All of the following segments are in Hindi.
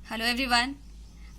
Hello everyone.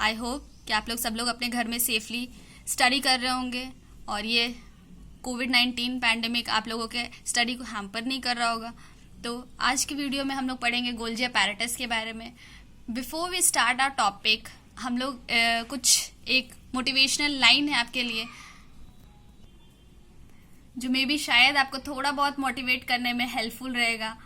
आई होप कि आप लोग सब लोग अपने घर में सेफली स्टडी कर रहे होंगे और ये कोविड-19 पैंडेमिक आप लोगों के स्टडी को हैम्पर नहीं कर रहा होगा। तो आज की वीडियो में हम लोग पढ़ेंगे गोल्जी अपैरेटस के बारे में। Before we start our topic, हम लोग कुछ एक मोटिवेशनल लाइन है आपके लिए जो मे बी शायद आपको थोड़ा बहुत मोटिवेट करने में हेल्पफुल रहेगा।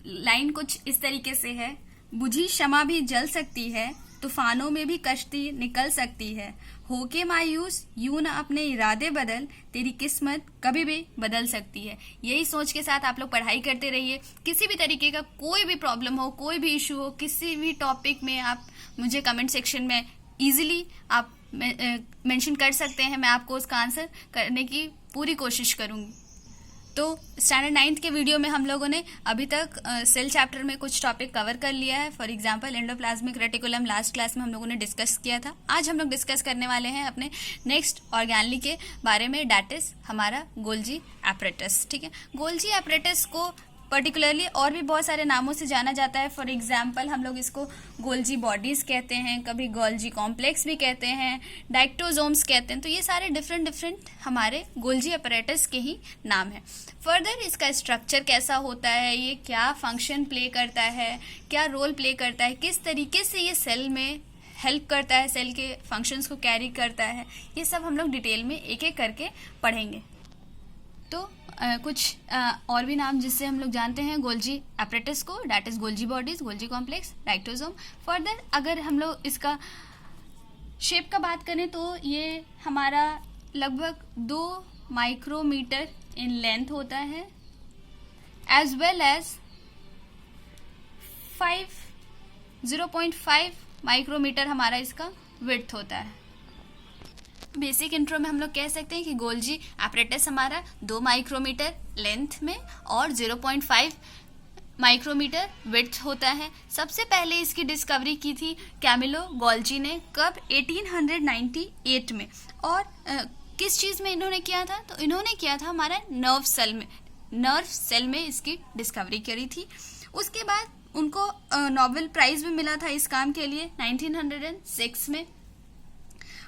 लाइन कुछ इस तरीके से है, बुझी शमा भी जल सकती है, तूफानों में भी कश्ती निकल सकती है, होके मायूस यूं ना अपने इरादे बदल, तेरी किस्मत कभी भी बदल सकती है। यही सोच के साथ आप लोग पढ़ाई करते रहिए। किसी भी तरीके का कोई भी प्रॉब्लम हो, कोई भी इशू हो, किसी भी टॉपिक में आप मुझे कमेंट सेक्शन में इजीली आप मेंशन कर सकते हैं। मैं आपको उसका आंसर करने की पूरी कोशिश करूंगी। तो स्टैंडर्ड 9th के वीडियो में हम लोगों ने अभी तक सेल चैप्टर में कुछ टॉपिक कवर कर लिया है। For example endoplasmic reticulum last class में हम लोगों ने डिस्कस किया था। आज हम लोग डिस्कस करने वाले हैं अपने नेक्स्ट ऑर्गेनली के बारे में, डैट इज हमारा गोल्जी एपरेटस। ठीक है, गोल्जी एपरेटस को पर्टिकुलरली और भी बहुत सारे नामों से जाना जाता है। फॉर एग्जाम्पल हम लोग इसको गोल्जी बॉडीज कहते हैं, कभी गोल्जी कॉम्प्लेक्स भी कहते हैं, डाइक्टोजोम्स कहते हैं। तो ये सारे डिफरेंट हमारे गोल्जी अपैरेटस के ही नाम है। फर्दर इसका स्ट्रक्चर कैसा होता है, ये क्या फंक्शन प्ले करता है, क्या रोल प्ले करता है, किस तरीके से ये सेल में हेल्प करता है, सेल के फंक्शंस को कैरी करता है, ये सब हम लोग डिटेल में एक एक करके पढ़ेंगे। तो कुछ और भी नाम जिससे हम लोग जानते हैं गोल्जी एपरेटस को, that is Golgi bodies, Golgi complex, dictyosome. Further अगर हम लोग इसका शेप का बात करें तो ये हमारा लगभग 2 माइक्रोमीटर इन लेंथ होता है, एज वेल एज 0.5 माइक्रोमीटर हमारा इसका विड्थ होता है। बेसिक इंट्रो में हम लोग कह सकते हैं कि गोल्जी एपरेटस हमारा 2 माइक्रोमीटर लेंथ में और 0.5 माइक्रोमीटर विड्थ होता है। सबसे पहले इसकी डिस्कवरी की थी कैमिलो गोल्जी ने, कब? 1898 में। और किस चीज़ में इन्होंने किया था? तो इन्होंने किया था हमारा नर्व सेल में इसकी डिस्कवरी करी थी। उसके बाद उनको नोबेल प्राइज भी मिला था इस काम के लिए 1906 में।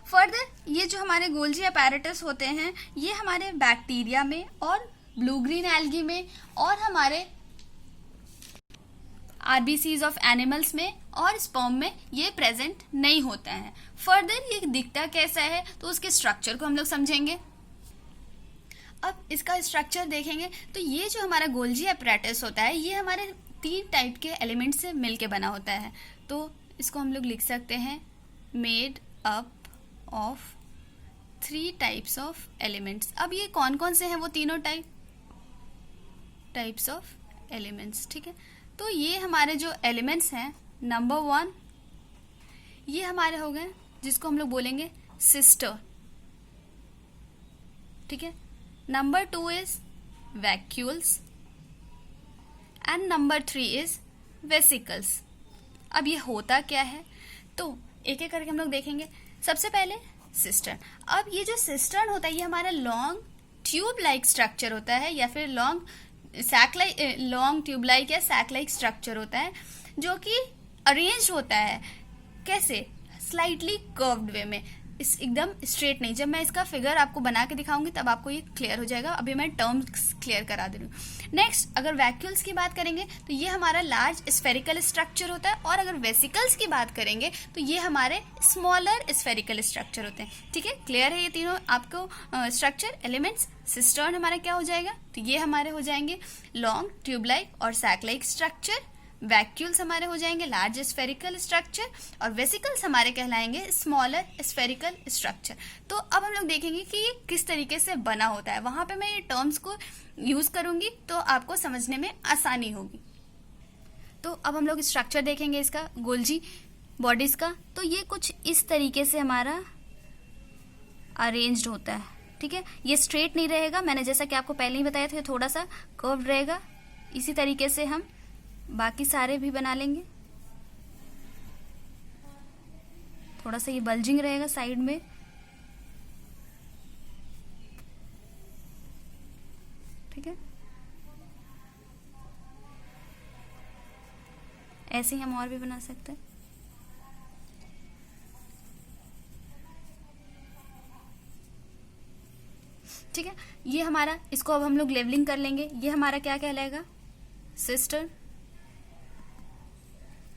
फर्दर ये जो हमारे गोल्जी अपैरेटस होते हैं ये हमारे बैक्टीरिया में और ब्लू ग्रीन एल्गी में और हमारे आरबीसीज ऑफ एनिमल्स में और स्पर्म में ये प्रेजेंट नहीं होता है। फर्दर ये दिखता कैसा है तो उसके स्ट्रक्चर को हम लोग समझेंगे। अब इसका स्ट्रक्चर देखेंगे तो ये जो हमारा गोल्जी अपैरेटस होता है ये हमारे 3 टाइप के एलिमेंट से मिलके बना होता है। तो इसको हम लोग लिख सकते हैं made up of 3 types of elements. अब ये कौन कौन से हैं वो तीनों टाइप्स ऑफ एलिमेंट्स। ठीक है, तो ये हमारे जो एलिमेंट्स हैं, नंबर 1 ये हमारे हो गए जिसको हम लोग बोलेंगे सिस्टर। ठीक है, number 2 is vacuoles and number 3 is vesicles. अब ये होता क्या है तो एक एक करके हम लोग देखेंगे। सबसे पहले सिस्टर्न। अब ये जो सिस्टर्न होता है ये हमारा लॉन्ग ट्यूब लाइक स्ट्रक्चर होता है या फिर लॉन्ग ट्यूब लाइक या सैक लाइक स्ट्रक्चर होता है जो कि अरेंज होता है कैसे? स्लाइटली कर्व्ड वे में, इस एकदम स्ट्रेट नहीं। जब मैं इसका फिगर आपको बना के दिखाऊंगी तब आपको ये क्लियर हो जाएगा। अभी मैं टर्म्स क्लियर करा दे रही हूँ। नेक्स्ट अगर वैक्यूल्स की बात करेंगे तो ये हमारा लार्ज स्फेरिकल स्ट्रक्चर होता है और अगर वेसिकल्स की बात करेंगे तो ये हमारे स्मॉलर स्फेरिकल स्ट्रक्चर होते हैं। ठीक है, क्लियर है ये तीनों आपको स्ट्रक्चर एलिमेंट्स। सिस्टर्न हमारा क्या हो जाएगा तो ये हमारे हो जाएंगे लॉन्ग ट्यूब लाइक और सैक लाइक स्ट्रक्चर, वैक्यूल्स हमारे हो जाएंगे लार्ज स्फेरिकल स्ट्रक्चर और वेसिकल्स हमारे कहलाएंगे स्मॉलर स्फेरिकल स्ट्रक्चर। तो अब हम लोग देखेंगे कि ये किस तरीके से बना होता है। वहां पे मैं ये टर्म्स को यूज करूंगी तो आपको समझने में आसानी होगी। तो अब हम लोग स्ट्रक्चर देखेंगे इसका गोल्जी बॉडीज का। तो ये कुछ इस तरीके से हमारा अरेंज्ड होता है। ठीक है, ये स्ट्रेट नहीं रहेगा, मैंने जैसा कि आपको पहले ही बताया था थोड़ा सा कर्व रहेगा। इसी तरीके से हम बाकी सारे भी बना लेंगे। थोड़ा सा ये बल्जिंग रहेगा साइड में। ठीक है, ऐसे ही हम और भी बना सकते हैं। ठीक है, ये हमारा, इसको अब हम लोग लेवलिंग कर लेंगे, ये हमारा क्या कहलाएगा, सिस्टर्न।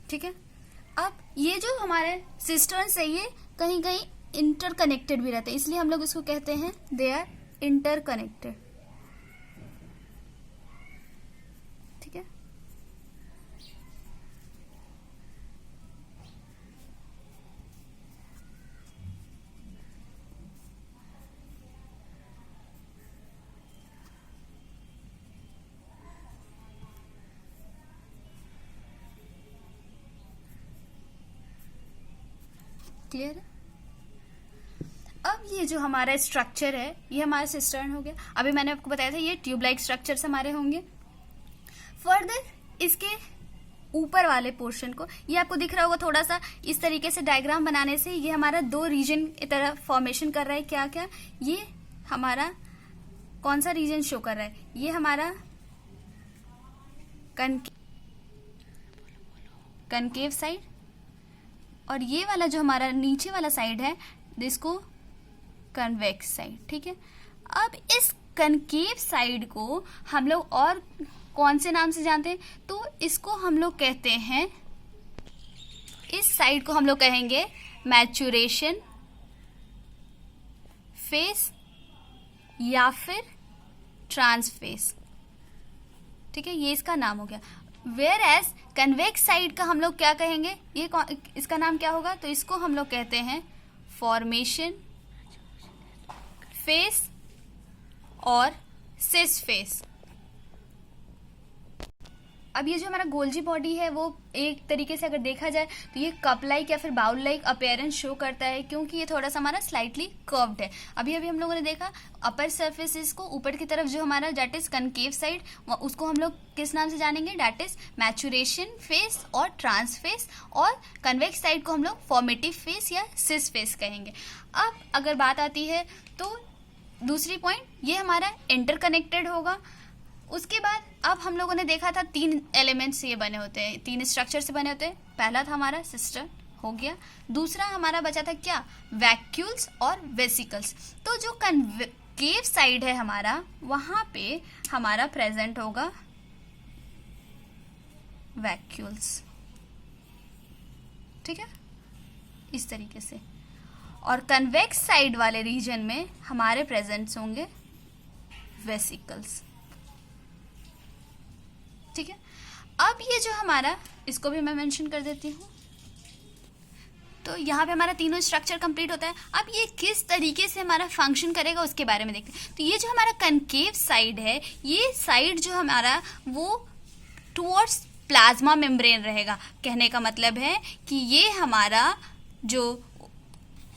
ठीक है, अब ये जो हमारे सिस्टर्न्स है ये कहीं कहीं इंटरकनेक्टेड भी रहते हैं, इसलिए हम लोग इसको कहते हैं दे आर इंटरकनेक्टेड। ठीक है, क्लियर है। अब ये जो हमारा स्ट्रक्चर है ये हमारा सिस्टर्न हो गया। अभी मैंने आपको बताया था ये ट्यूबलाइट स्ट्रक्चर्स हमारे होंगे। फर्दर इसके ऊपर वाले पोर्शन को, ये आपको दिख रहा होगा थोड़ा सा इस तरीके से डायग्राम बनाने से, ये हमारा दो रीजन की तरह फॉर्मेशन कर रहा है। क्या क्या, ये हमारा कौन सा रीजन शो कर रहा है, ये हमारा कनकेव साइड, और ये वाला जो हमारा नीचे वाला साइड है जिसको कन्वेक्स साइड। ठीक है, अब इस कनकेव साइड को हम लोग और कौन से नाम से जानते हैं, तो इसको हम लोग कहते हैं, इस साइड को हम लोग कहेंगे मैचुरेशन फेस या फिर ट्रांसफेस। ठीक है, ये इसका नाम हो गया। वेयर एज कन्वेक्स साइड का हम लोग क्या कहेंगे, ये इसका नाम क्या होगा, तो इसको हम लोग कहते हैं फॉर्मेशन फेस और सिस फेस। अब ये जो हमारा गोल्जी बॉडी है वो एक तरीके से अगर देखा जाए तो ये कप लाइक या फिर बाउल लाइक अपीयरेंस शो करता है, क्योंकि ये थोड़ा सा हमारा स्लाइटली कर्व्ड है। अभी अभी हम लोगों ने देखा अपर सरफेसेस को, ऊपर की तरफ जो हमारा डेट इज कनकेव साइड, उसको हम लोग किस नाम से जानेंगे, डेट इज मैचुरेशन फेस और ट्रांसफेस, और कन्वेक्स साइड को हम लोग फॉर्मेटिव फेस या सिस फेस कहेंगे। अब अगर बात आती है तो दूसरी पॉइंट, ये हमारा इंटरकनेक्टेड होगा। उसके बाद अब हम लोगों ने देखा था 3 एलिमेंट्स से ये बने होते हैं, 3 स्ट्रक्चर से बने होते हैं। पहला था हमारा सिस्टम हो गया, दूसरा हमारा बचा था क्या, वैक्यूल्स और वेसिकल्स। तो जो कनकेव साइड है हमारा, वहां पे हमारा प्रेजेंट होगा वैक्यूल्स। ठीक है, इस तरीके से, और कन्वेक्स साइड वाले रीजन में हमारे प्रेजेंट्स होंगे वेसिकल्स। ठीक है, अब ये जो हमारा, इसको भी मैं मेंशन कर देती हूँ, तो यहाँ पे हमारा तीनों स्ट्रक्चर कंप्लीट होता है। अब ये किस तरीके से हमारा फंक्शन करेगा उसके बारे में देखते हैं। तो ये जो हमारा कनकेव साइड है, ये साइड जो हमारा वो टुवर्ड्स प्लाज्मा मेम्ब्रेन रहेगा। कहने का मतलब है कि ये हमारा जो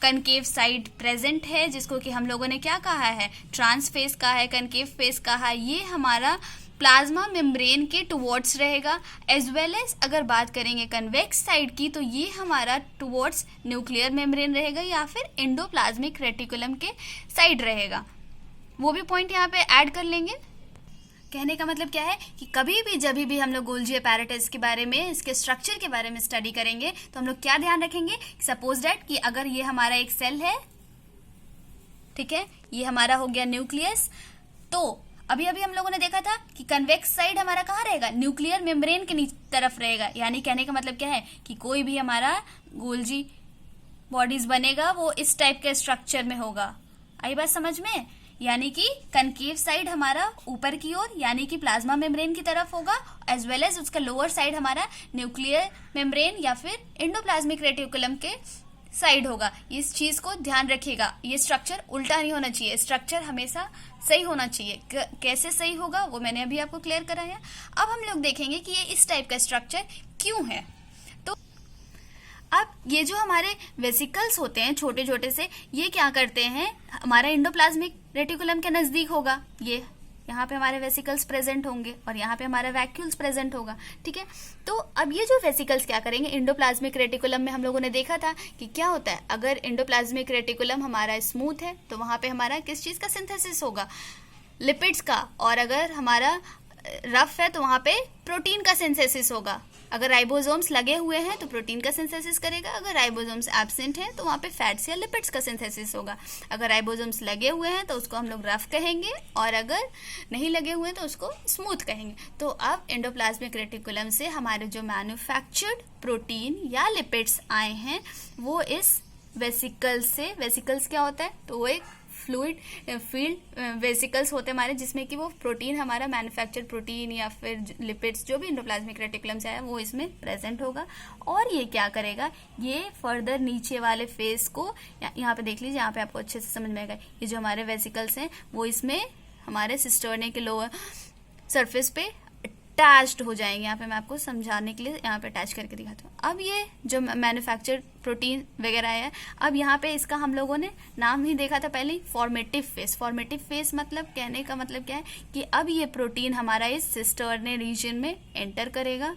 कनकेव साइड प्रेजेंट है, जिसको कि हम लोगों ने क्या कहा है, ट्रांसफेस का है, कनकेव फेस कहा है, ये हमारा प्लाज्मा मेम्ब्रेन के टुवर्ड्स रहेगा। एज वेल एज अगर बात करेंगे कन्वेक्स साइड की, तो ये हमारा टुवर्ड्स न्यूक्लियर मेम्ब्रेन रहेगा या फिर एंडोप्लाज्मिक रेटिकुलम के साइड रहेगा। वो भी पॉइंट यहाँ पे ऐड कर लेंगे। कहने का मतलब क्या है कि कभी भी जब भी हम लोग गोल्जी अपैरेटस के बारे में, इसके स्ट्रक्चर के बारे में स्टडी करेंगे, तो हम लोग क्या ध्यान रखेंगे, सपोज दैट कि अगर ये हमारा एक सेल है, ठीक है, ये हमारा हो गया न्यूक्लियस, तो अभी अभी हम लोगों ने देखा था कि कन्वेक्स साइड हमारा कहाँ रहेगा, न्यूक्लियर मेम्ब्रेन के तरफ रहेगा। यानी कहने का मतलब क्या है कि कोई भी हमारा गोल्जी बॉडीज बनेगा वो इस टाइप के स्ट्रक्चर में होगा। आई बात समझ में, यानी कि कनकेव साइड हमारा ऊपर की ओर यानी कि प्लाज्मा मेम्ब्रेन की तरफ होगा, एज वेल एज उसका लोअर साइड हमारा न्यूक्लियर मेम्ब्रेन या फिर एंडोप्लाज्मिक रेटिकुलम के साइड होगा। इस चीज को ध्यान रखिएगा, ये स्ट्रक्चर उल्टा नहीं होना चाहिए, स्ट्रक्चर हमेशा सही होना चाहिए। कैसे सही होगा वो मैंने अभी आपको क्लियर कराया। अब हम लोग देखेंगे कि ये इस टाइप का स्ट्रक्चर क्यों है। तो अब ये जो हमारे वेसिकल्स होते हैं छोटे छोटे से, ये क्या करते हैं, हमारा एंडोप्लाज्मिक रेटिकुलम के नजदीक होगा, ये यहाँ पे हमारे वेसिकल्स प्रेजेंट होंगे और यहाँ पे हमारा वैक्यूल्स प्रेजेंट होगा। ठीक है, तो अब ये जो वेसिकल्स क्या करेंगे, एंडोप्लाज्मिक रेटिकुलम में हम लोगों ने देखा था कि क्या होता है, अगर एंडोप्लाज्मिक रेटिकुलम हमारा स्मूथ है तो वहाँ पे हमारा किस चीज़ का सिंथेसिस होगा, लिपिड्स का, और अगर हमारा रफ है तो वहाँ पे प्रोटीन का सिंथेसिस होगा। अगर राइबोसोम्स लगे हुए हैं तो प्रोटीन का सिंथेसिस करेगा, अगर राइबोसोम्स एब्सेंट हैं तो वहाँ पे फैट्स या लिपिड्स का सिंथेसिस होगा। अगर राइबोसोम्स लगे हुए हैं तो उसको हम लोग रफ कहेंगे, और अगर नहीं लगे हुए हैं तो उसको स्मूथ कहेंगे। तो अब एंडोप्लाज्मिक रेटिकुलम से हमारे जो मैन्युफैक्चर्ड प्रोटीन या लिपिड्स आए हैं वो इस वेसिकल्स से, वेसिकल्स क्या होता है, तो वो एक फ्लूइड फील्ड वेसिकल्स होते हैं हमारे, जिसमें कि वो प्रोटीन, हमारा मैन्युफैक्चर्ड प्रोटीन या फिर लिपिड्स जो भी एंडोप्लाज्मिक रेटिकुलम से आया वो इसमें प्रेजेंट होगा। और ये क्या करेगा, ये फर्दर नीचे वाले फेस को, यहाँ पे देख लीजिए, यहाँ पे आपको अच्छे से समझ में आएगा, ये जो हमारे वेसिकल्स हैं वो इसमें हमारे सिस्टर्ने के लोअर सरफेस पे अटैच्ड हो जाएंगे। यहाँ पे मैं आपको समझाने के लिए यहाँ पे अटैच करके दिखाता हूँ। अब ये जो मैन्युफैक्चर्ड प्रोटीन वगैरह है, अब यहाँ पे इसका हम लोगों ने नाम ही देखा था पहले, फॉर्मेटिव फेस। फॉर्मेटिव फेस मतलब, कहने का मतलब क्या है कि अब ये प्रोटीन हमारा इस सिस्टर्ने रीजन में एंटर करेगा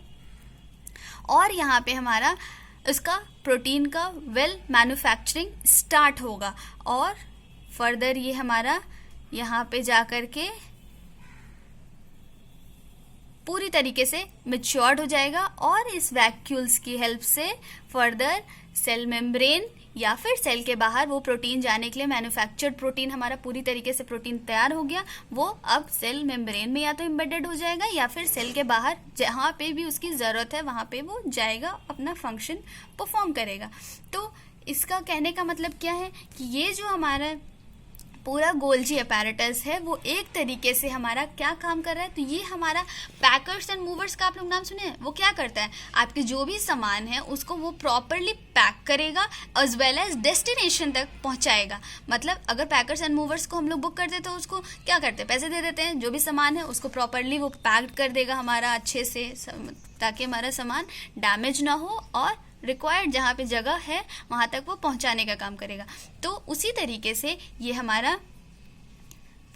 और यहाँ पे हमारा उसका प्रोटीन का वेल मैन्युफैक्चरिंग स्टार्ट होगा, और फर्दर ये हमारा यहाँ पे जा करके पूरी तरीके से मैच्योर्ड हो जाएगा, और इस वैक्यूल्स की हेल्प से फर्दर सेल मेम्ब्रेन या फिर सेल के बाहर वो प्रोटीन जाने के लिए, मैन्युफैक्चर्ड प्रोटीन हमारा पूरी तरीके से प्रोटीन तैयार हो गया, वो अब सेल मेम्ब्रेन में या तो एम्बेडेड हो जाएगा या फिर सेल के बाहर जहाँ पे भी उसकी ज़रूरत है वहाँ पे वो जाएगा, अपना फंक्शन परफॉर्म करेगा। तो इसका कहने का मतलब क्या है कि ये जो हमारा पूरा गोल्जी अपैरेटस है वो एक तरीके से हमारा क्या काम कर रहा है, तो ये हमारा पैकर्स एंड मूवर्स का आप लोग नाम सुने हैं। वो क्या करता है, आपके जो भी सामान है उसको वो प्रॉपरली पैक करेगा एज वेल एज डेस्टिनेशन तक पहुंचाएगा। मतलब अगर पैकर्स एंड मूवर्स को हम लोग बुक करते तो उसको क्या करते हैं, पैसे दे देते हैं, जो भी सामान है उसको प्रॉपरली वो पैक्ड कर देगा हमारा अच्छे से, ताकि हमारा सामान डैमेज ना हो और रिक्वायर्ड जहाँ पे जगह है वहाँ तक वो पहुँचाने का काम करेगा। तो उसी तरीके से ये हमारा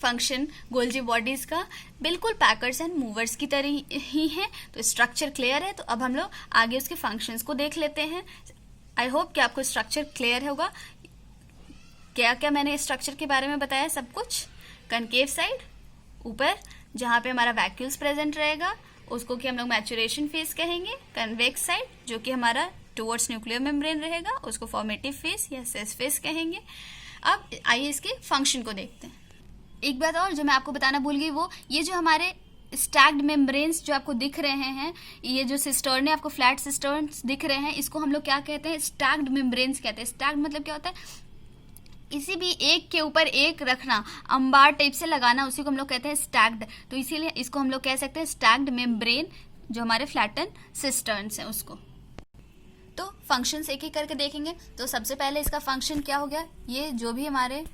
फंक्शन गोल्जी बॉडीज़ का बिल्कुल पैकर्स एंड मूवर्स की तरह ही है। तो स्ट्रक्चर क्लियर है, तो अब हम लोग आगे उसके फंक्शंस को देख लेते हैं। आई होप कि आपको स्ट्रक्चर क्लियर होगा। क्या क्या मैंने स्ट्रक्चर के बारे में बताया, सब कुछ। कनकेव साइड ऊपर जहाँ पे हमारा वैक्यूल्स प्रेजेंट रहेगा उसको कि हम लोग मैचुरेशन फेज कहेंगे। कन्वेक्स साइड जो कि हमारा टुवर्ड्स न्यूक्लियर मेम्ब्रेन रहेगा उसको फॉर्मेटिव फेज या सेस फेज कहेंगे। अब आइए इसके फंक्शन को देखते हैं। एक बात और जो मैं आपको बताना भूल गई, वो ये जो हमारे स्टैक्ड मेम्ब्रेन्स जो आपको दिख रहे हैं, ये जो सिस्टर्न है, आपको फ्लैट सिस्टर्न्स दिख रहे हैं, इसको हम लोग क्या कहते हैं, स्टैक्ड मेम्ब्रेन्स कहते हैं। स्टैक्ड मतलब क्या होता है, किसी भी एक के ऊपर एक रखना, अंबार टाइप से लगाना, उसी को हम लोग कहते हैं स्टैक्ड। तो इसीलिए इसको हम लोग कह सकते हैं स्टैक्ड मेम्ब्रेन, जो हमारे फ्लैटन सिस्टर्न्स हैं उसको। तो फंक्शंस एक एक करके देखेंगे। तो सबसे पहले इसका फंक्शन क्या हो गया, ये जो भी हमारे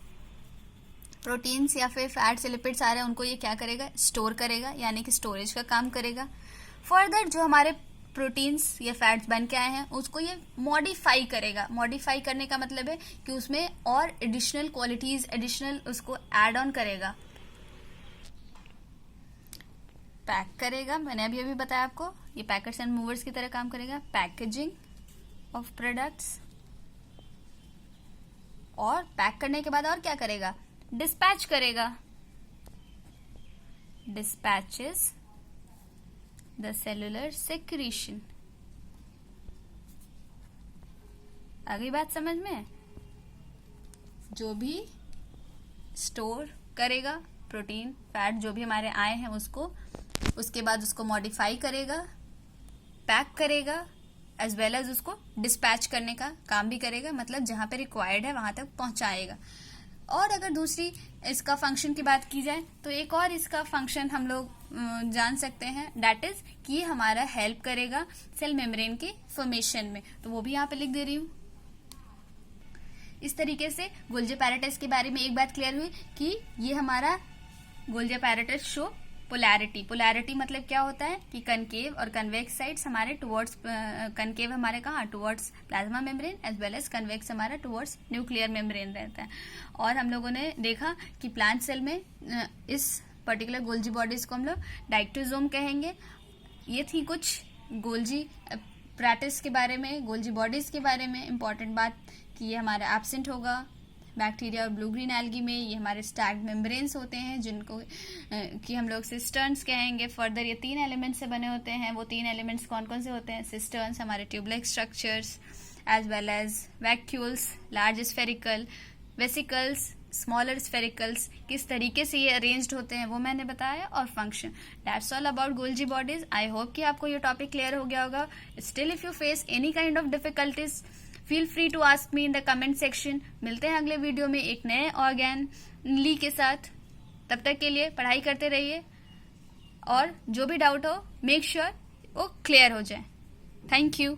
प्रोटीन्स या फिर फैट्स लिपिड्स आ रहे हैं उनको ये क्या करेगा, स्टोर करेगा, यानी कि स्टोरेज का काम करेगा। फर्दर जो हमारे प्रोटीन्स या फैट्स बन के आए हैं उसको ये मॉडिफाई करेगा। मॉडिफाई करने का मतलब है कि उसमें और एडिशनल क्वालिटीज, एडिशनल उसको ऐड ऑन करेगा। पैक करेगा, मैंने अभी अभी बताया आपको, ये पैकर्स एंड मूवर्स की तरह काम करेगा। पैकेजिंग ऑफ प्रोडक्ट्स, और पैक करने के बाद और क्या करेगा, डिस्पैच करेगा। Dispatches the cellular secretion. अगली बात समझ में, जो भी स्टोर करेगा प्रोटीन फैट जो भी हमारे आए हैं उसको, उसके बाद उसको मॉडिफाई करेगा, पैक करेगा, एज वेल एज उसको डिस्पैच करने का काम भी करेगा, मतलब जहाँ पे रिक्वायर्ड है वहां तक पहुंचाएगा। और अगर दूसरी इसका फंक्शन की बात की जाए तो एक और इसका फंक्शन हम लोग जान सकते हैं, दैट इज कि ये हमारा हेल्प करेगा सेल मेम्ब्रेन के फॉर्मेशन में। तो वो भी यहाँ पे लिख दे रही हूँ। इस तरीके से गोल्जी अपैरेटस के बारे में एक बात क्लियर हुई कि ये हमारा Golgi apparatus show polarity. Polarity मतलब क्या होता है कि कनकेव और कन्वेक्स साइड्स हमारे टुवर्ड्स, कनकेव हमारे कहाँ, towards plasma membrane, as well as convex हमारा टुवर्ड्स न्यूक्लियर मेम्ब्रेन रहता है। और हम लोगों ने देखा कि प्लांट सेल में इस पर्टिकुलर गोल्जी बॉडीज को हम लोग डाइक्टोसोम कहेंगे। ये थी कुछ गोल्जी अपैरेटस के बारे में, गोल्जी बॉडीज के बारे में इंपॉर्टेंट बात कि ये हमारा एब्सेंट होगा, बैक्टीरिया और ब्लू ग्रीन एल्गी में ये हमारे स्टैग्ड मेम्ब्रेन्स होते हैं, जिनको कि हम लोग सिस्टर्न्स कहेंगे। फर्दर ये 3 एलिमेंट्स से बने होते हैं। वो 3 एलिमेंट्स कौन कौन से होते हैं? सिस्टर्न्स, हमारे tubelike structures, as well as vacuoles, large spherical, vesicles, smaller sphericals. किस तरीके से ये अरेंज्ड होते हैं वो मैंने बताया, और function. That's all about Golgi bodies. I hope कि आपको ये टॉपिक क्लियर हो गया होगा। Still if you face any kind of difficulties, feel free to ask me in the comment section. मिलते हैं अगले वीडियो में एक नए ऑर्गेनली के साथ। तब तक के लिए पढ़ाई करते रहिए, और जो भी डाउट हो मेक श्योर वो क्लियर हो जाए। Thank you.